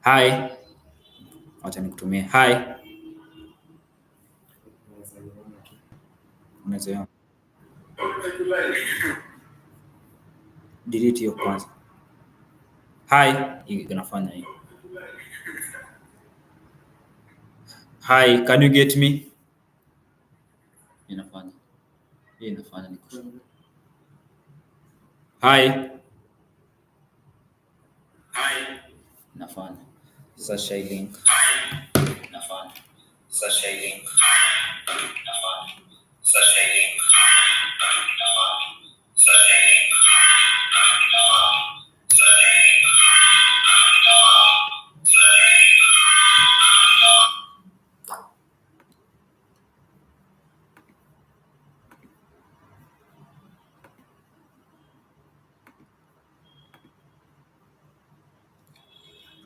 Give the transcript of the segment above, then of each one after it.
Hi, wacha nikutumie. Hi, unaweza delete hiyo kwanza. Hi, inafanya hiyo. Hi, can you get me? Inafanya. Hii inafanya nikushukuru. Hi. Hi. Inafanya. Sasha link. Inafanya. Sasha link. Inafanya. Sasha link. Inafanya. Sasha link.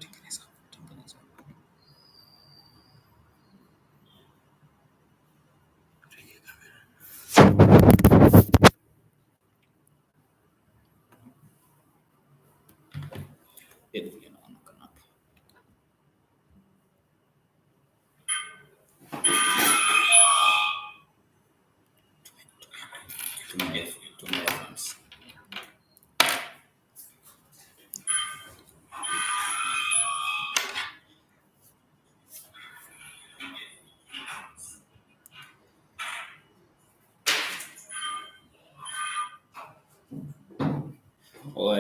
Tengeneza. Hebu inaonekana hapa. Tumia reference.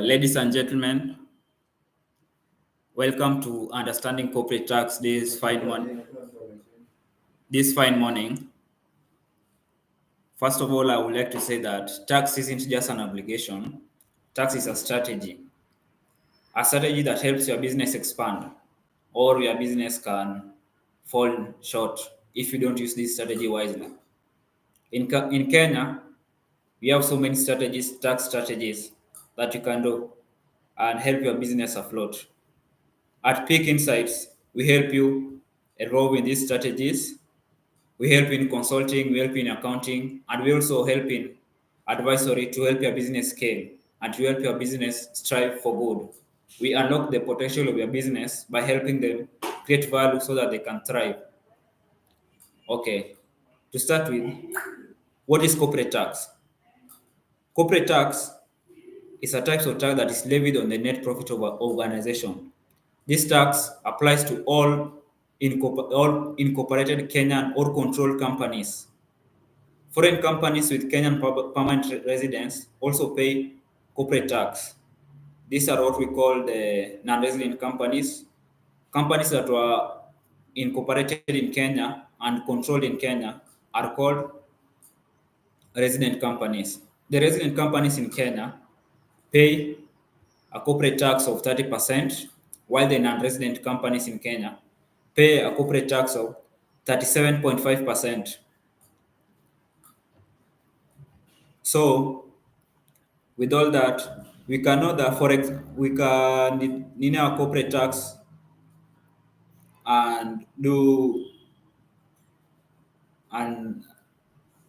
Ladies and gentlemen, welcome to Understanding Corporate Tax this fine morning. First of all, I would like to say that tax isn't just an obligation. Tax is a strategy that helps your business expand, or your business can fall short if you don't use this strategy wisely. In Kenya, we have so many tax strategies that you can do and help your business afloat. At Peak Insights, we help you enroll in these strategies. We help in consulting, we help in accounting, and we also help in advisory to help your business scale and to help your business strive for good. We unlock the potential of your business by helping them create value so that they can thrive. Okay, to start with, what is corporate tax? Corporate tax is a type of tax that is levied on the net profit of an organization. This tax applies to all incorporated Kenyan or controlled companies. Foreign companies with Kenyan permanent residence also pay corporate tax. These are what we call the non-resident companies. Companies that were incorporated in Kenya and controlled in Kenya are called resident companies. The resident companies in Kenya pay a corporate tax of 30%, while the non-resident companies in Kenya pay a corporate tax of 37.5%. So, with all that, we can know that we can name our corporate tax and do and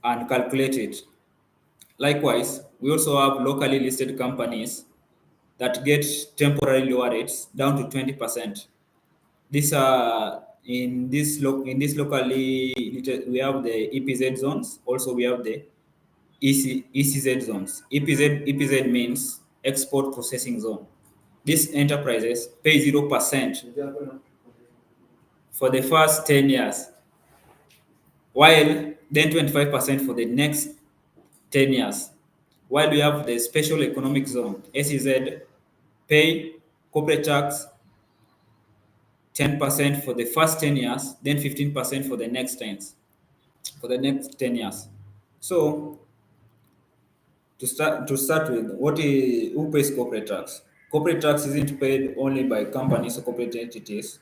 calculate it. Likewise, we also have locally listed companies that get temporary lower rates down to 20%. These are in this locally we have the EPZ zones. Also, we have the ECZ zones. EPZ means export processing zone. These enterprises pay 0% for the first 10 years, while then 25% for the next 10 years. While we have the special economic zone, SEZ, pay corporate tax 10% for the first 10 years, then 15% for the next 10 years. So to start with, who pays corporate tax? Corporate tax isn't paid only by companies or corporate entities.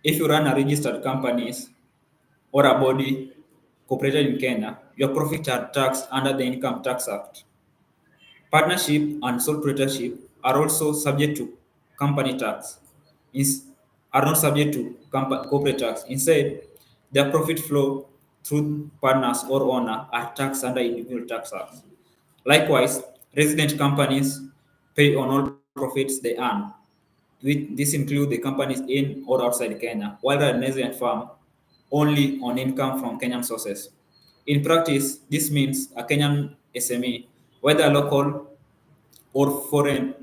If you run a registered companies or a body incorporated in Kenya, your profits are taxed under the Income Tax Act. Partnership and sole proprietorship are also subject to company tax, are not subject to corporate tax. Instead, their profit flow through partners or owner are taxed under individual tax act. Likewise, resident companies pay on all profits they earn. This includes the companies in or outside Kenya, while a resident firm only on income from Kenyan sources. In practice, this means a Kenyan SME, whether local or foreign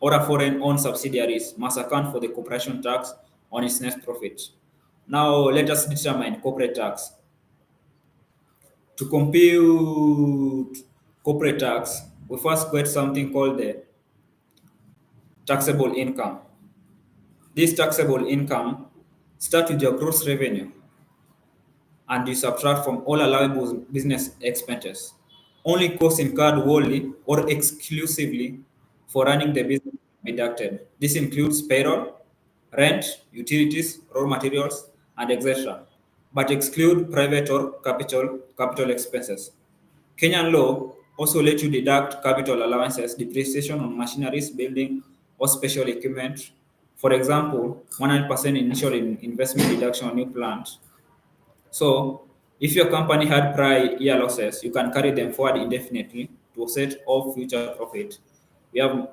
or a foreign-owned subsidiaries, must account for the corporation tax on its net profit. Now, let us determine corporate tax. To compute corporate tax, we first get something called the taxable income. This taxable income starts with your gross revenue and you subtract from all allowable business expenses. Only costs incurred wholly or exclusively for running the business are deducted. This includes payroll, rent, utilities, raw materials, and etc., but exclude private or capital expenses. Kenyan law also let you deduct capital allowances, depreciation on machineries, building, or special equipment. For example, 100% initial investment deduction on new plant. So, if your company had prior year losses, you can carry them forward indefinitely to offset all future profit. We have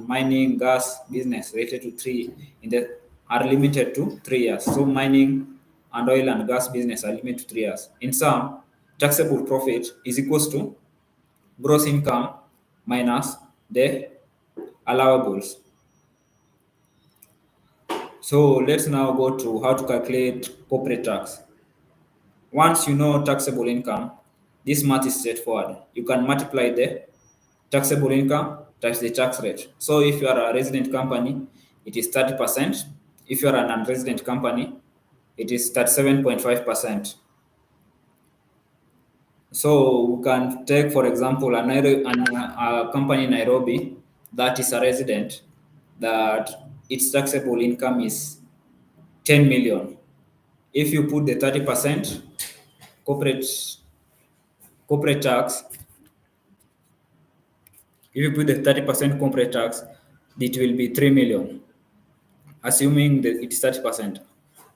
mining, gas business related to three in the are limited to 3 years. So mining and oil and gas business are limited to 3 years. In sum, taxable profit is equals to gross income minus the allowables. So let's now go to how to calculate corporate tax. Once you know taxable income, this math is straightforward. You can multiply the taxable income times the tax rate. So if you are a resident company, it is 30%. If you are a non-resident company, it is 37.5%. So we can take, for example, a company in Nairobi that is a resident that its taxable income is 10 million. If you put the 30% corporate corporate tax, if you put the 30% corporate tax, it will be 3 million, assuming that it is 30%.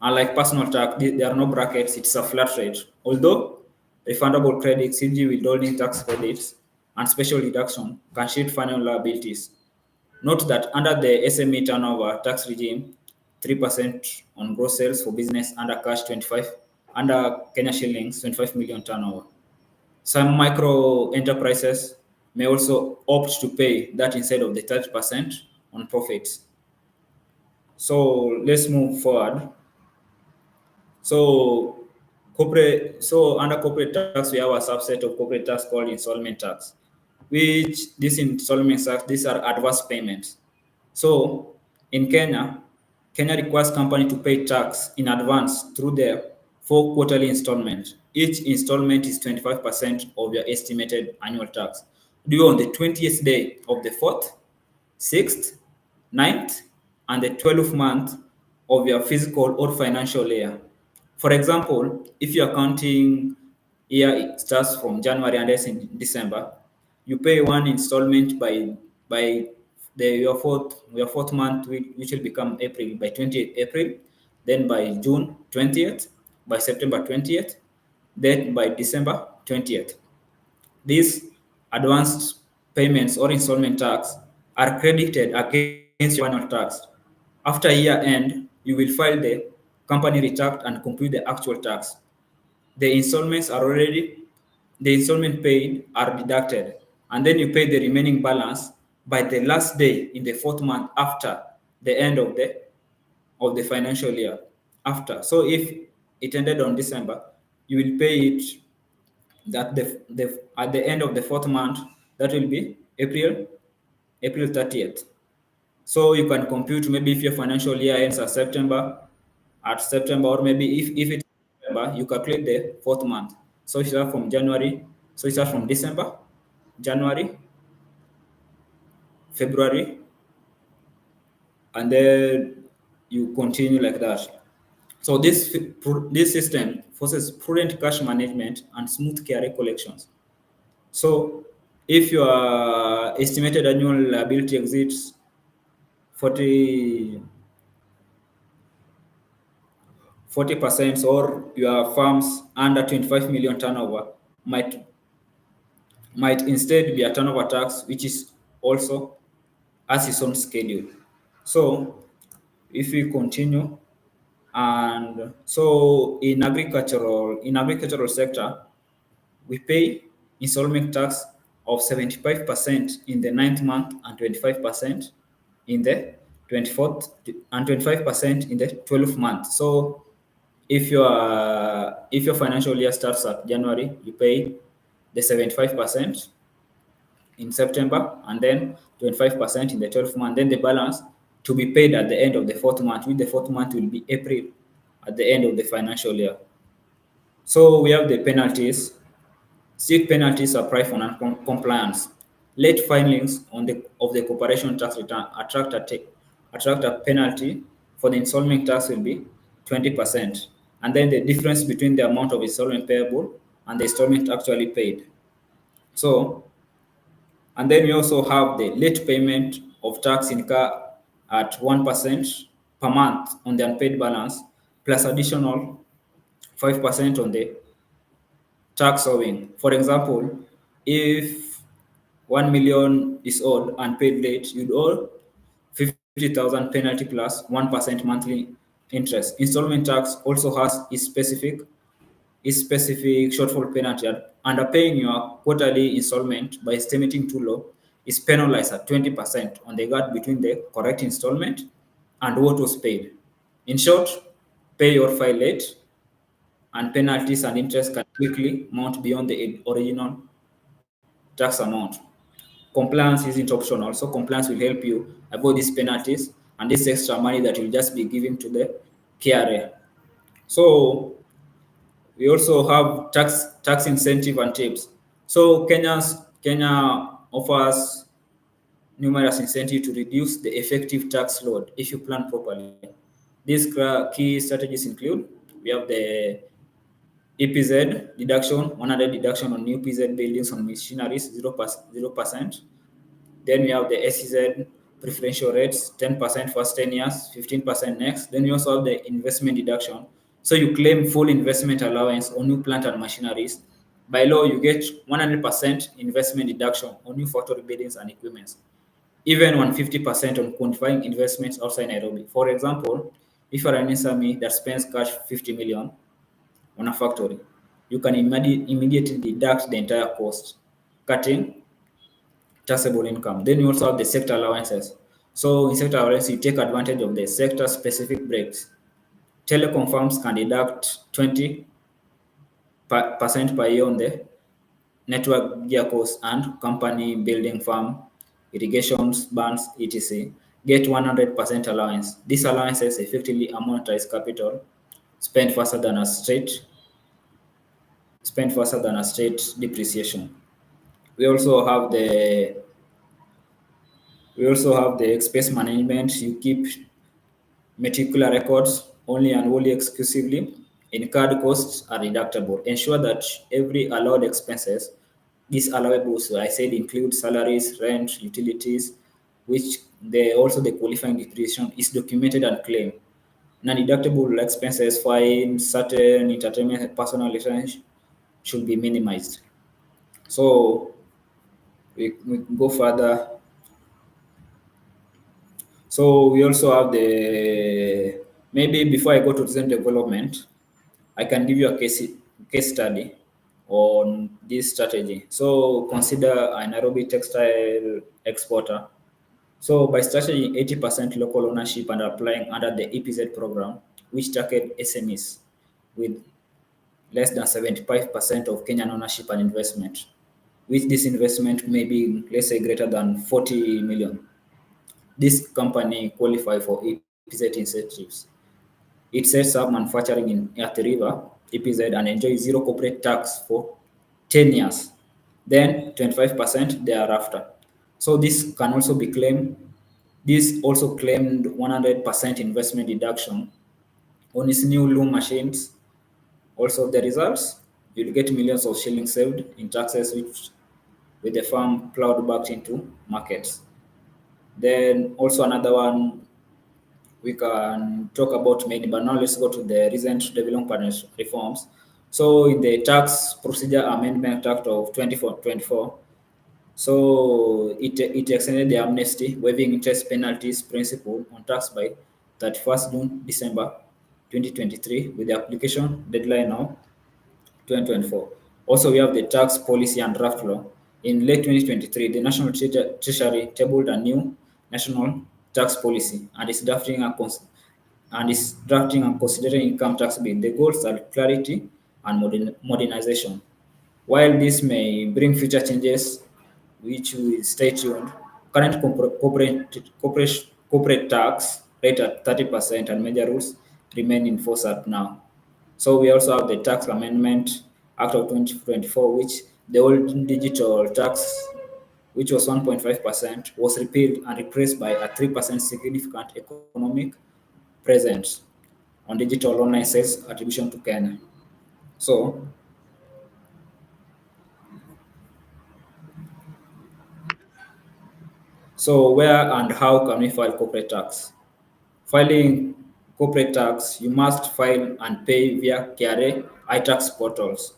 Unlike personal tax, there are no brackets, it's a flat rate. Although refundable credits, CG withholding tax credits, and special deduction can shield final liabilities. Note that under the SME turnover tax regime, 3% on gross sales for business under cash 25, under Kenya shillings 25 million turnover. Some micro enterprises may also opt to pay that instead of the 30% on profits. So let's move forward. So under corporate tax, we have a subset of corporate tax called installment tax, which this installment tax, these are advance payments. So in Kenya requires company to pay tax in advance through their 4 quarterly installment. Each installment is 25% of your estimated annual tax due on the 20th day of the 4th, 6th, 9th, and the 12th month of your fiscal or financial year. For example, if your accounting year starts from January and ends in December, you pay one installment by your fourth month, which will become April by 20th April, then by June 20th, by September 20th, then by December 20th. These advanced payments or installment tax are credited against your annual tax. After year end, you will file the company return and compute the actual tax. The installments are already the installment paid are deducted, and then you pay the remaining balance by the last day in the fourth month after the end of the financial year. After, so if it ended on December, you will pay it that the at the end of the fourth month, that will be April 30th. So you can compute maybe if your financial year ends at September, or maybe if it's September, you calculate the fourth month. So you start from January, so you start from December, January, February, and then you continue like that. So this system forces prudent cash management and smooth carry collections. So if your estimated annual liability exceeds 40% or your firm's under 25 million turnover might instead be a turnover tax, which is also has its own schedule. So if we continue, and so in agricultural sector, we pay installment tax of 75% in the ninth month and 25% in the 24th and 25% in the 12th month. So if your financial year starts at January, you pay the 75% in September and then 25% in the 12th month. Then the balance to be paid at the end of the fourth month, which the fourth month will be April at the end of the financial year. So we have the penalties. Strict penalties apply for non-compliance. Late filings of the corporation tax return attract a penalty for the installment tax will be 20%. And then the difference between the amount of installment payable and the installment actually paid. So, and then we also have the late payment of tax incurred at 1% per month on the unpaid balance, plus additional 5% on the tax owing. For example, if 1 million is owed and paid late, you'd owe 50,000 penalty plus 1% monthly interest. Installment tax also has its specific shortfall penalty. Underpaying your quarterly installment by estimating too low is penalized at 20% on the gap between the correct installment and what was paid. In short, pay your file late and penalties and interest can quickly mount beyond the original tax amount. Compliance isn't optional, so compliance will help you avoid these penalties and this extra money that will just be given to the KRA. So we also have tax incentive and tips. So Kenya offers numerous incentives to reduce the effective tax load if you plan properly. These key strategies include we have the EPZ deduction, 100 deduction on new PZ buildings on machineries, 0%. Then we have the SEZ preferential rates, 10% first 10 years, 15% next. Then we also have the investment deduction. So you claim full investment allowance on new plant and machineries. By law, you get 100% investment deduction on new factory buildings and equipment, even 150% on qualifying investments outside Nairobi. For example, if you're an SME that spends cash 50 million on a factory, you can immediately deduct the entire cost, cutting taxable income. Then you also have the sector allowances. So in sector allowances, you take advantage of the sector specific breaks. Telecom firms can deduct 20% per year on the network gear cost, and company building farm, irrigations, burns, etc. get 100% allowance. These allowances effectively amortize capital spent faster than a straight depreciation. We also have the expense management. You keep meticulous records only and only exclusively. Incurred costs are deductible. Ensure that every allowed expenses, these allowables, so I said, include salaries, rent, utilities, which the qualifying depreciation is documented and claimed. Non-deductible expenses, fines, certain entertainment, personal expenses should be minimized. So we go further. So we also have the maybe before I go to tourism development, I can give you a case study on this strategy. So consider a Nairobi textile exporter. So by strategy 80% local ownership and applying under the EPZ program, which target SMEs with less than 75% of Kenyan ownership and investment, which this investment may be, let's say, greater than 40 million. This company qualify for EPZ incentives. It sets up manufacturing in Athi River, EPZ, and enjoys zero corporate tax for 10 years, then 25% thereafter. So this can also be claimed. This also claimed 100% investment deduction on its new loom machines. Also, the results, you'll get millions of shillings saved in taxes, which with the farm plowed back into markets. Then also another one we can talk about many, but now let's go to the recent development reforms. So in the Tax Procedure Amendment Act of 2024, So it extended the amnesty, waiving interest penalties principle on tax by 31st June December 2023 with the application deadline now 2024. Also, we have the tax policy and draft law. In late 2023, the National Treasury tabled a new national tax policy and is drafting and considering income tax bill. The goals are clarity and modernization. While this may bring future changes, which will stay tuned, current corporate tax rate at 30% and major rules remain in force at now. So we also have the Tax Amendment Act of 2024, which the old digital tax, which was 1.5%, was repealed and replaced by a 3% significant economic presence on digital online sales attribution to Kenya. So, so where and how can we file corporate tax? Filing corporate tax, you must file and pay via KRA iTax portals.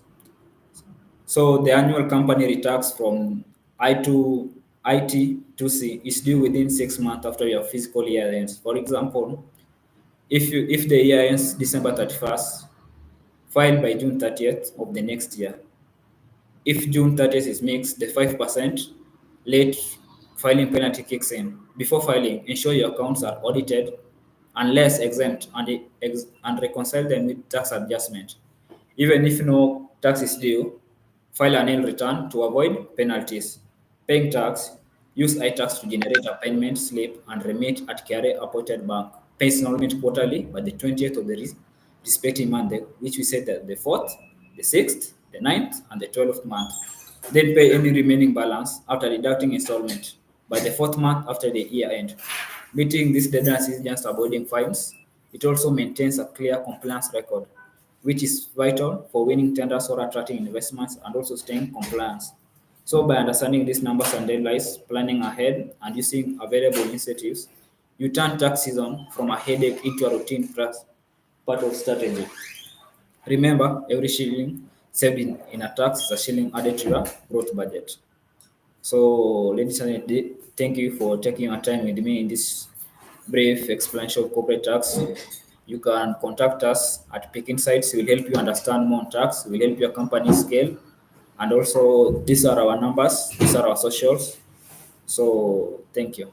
So the annual company retax from I2 IT2C is due within 6 months after your fiscal year ends. For example, if the year ends December 31st, file by June 30th of the next year. If June 30th is mixed, the 5% late filing penalty kicks in. Before filing, ensure your accounts are audited unless exempt and reconcile them with tax adjustment. Even if no tax is due, file an annual return to avoid penalties. Paying tax, use iTax to generate a payment slip and remit at KRA appointed bank. Pay installment quarterly by the 20th of the respective month, which we said that the 4th, the 6th, the 9th, and the 12th month. Then pay any remaining balance after deducting installment by the 4th month after the year end. Meeting this deadline is just avoiding fines. It also maintains a clear compliance record, which is vital for winning tenders or attracting investments and also staying compliance. So by understanding these numbers and deadlines, planning ahead, and using available incentives, you turn tax season from a headache into a routine part of strategy. Remember, every shilling saved in a tax is a shilling added to your growth budget. So, ladies and gentlemen, thank you for taking your time with me in this brief explanation of corporate tax. You can contact us at Peak Insights. We'll help you understand more on tax. We'll help your company scale. And also, these are our numbers, these are our socials. So, thank you.